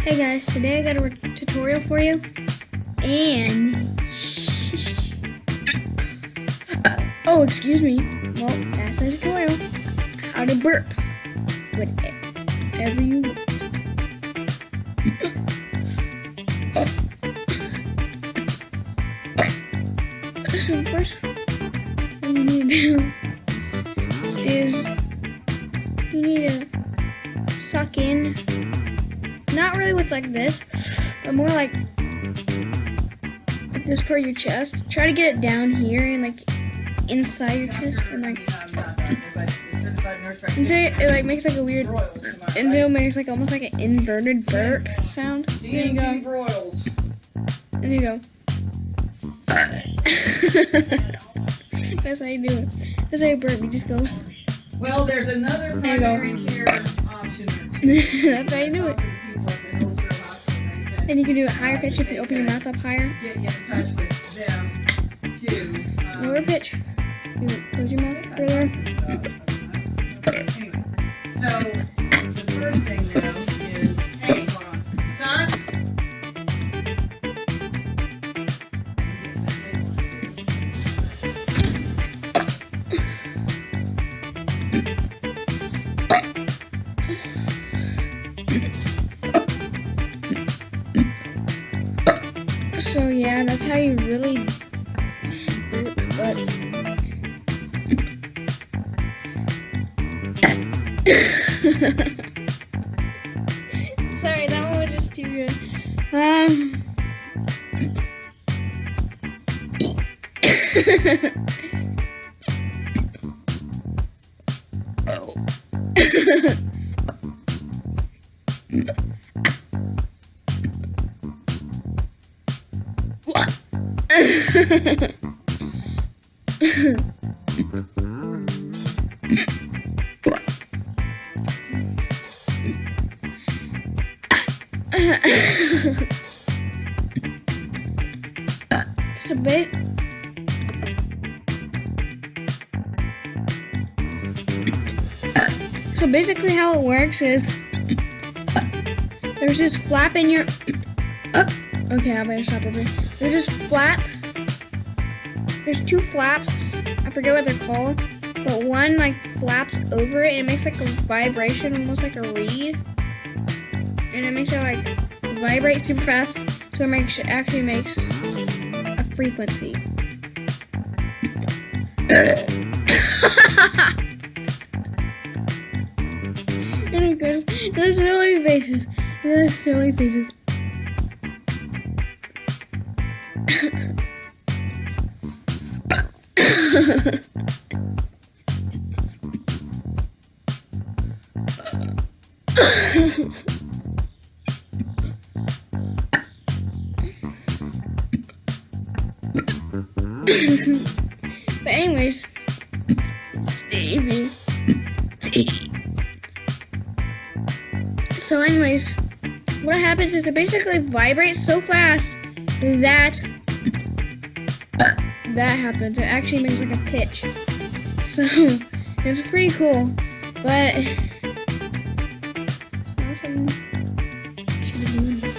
Hey guys, today I got a tutorial for you, and oh, excuse me. Well, that's a tutorial. How to burp whatever you want. So first, what you need to do is you need to suck in. Not really with like this, but more like this part of your chest. Try to get it down here and like inside your chest, and like until it like makes like a weird, until it makes like almost like an inverted burp sound. There you go. There you go. That's how you do it. That's how you burp. You just go. Well, there's another primary care option. That's how you do it. And you can do it higher pitch if you open your mouth up higher. Get in touch with them too. Lower pitch. You close your mouth further. Anyway, so the first thing though is, hey, hold on, son. So yeah, that's how you really burp, but sorry, that one was just too good. So basically how it works is there's this flap in your okay, I better stop over here. There's this flap. There's two flaps. I forget what they're called, but one like flaps over it and it makes like a vibration, almost like a reed, and it makes it like vibrate super fast, so it actually makes a frequency. Anyways, those silly faces. Those silly faces. But anyways, Stevie. So anyways, what happens is it basically vibrates so fast that happens. It actually makes like a pitch. So it's pretty cool. But it's not something I should be doing.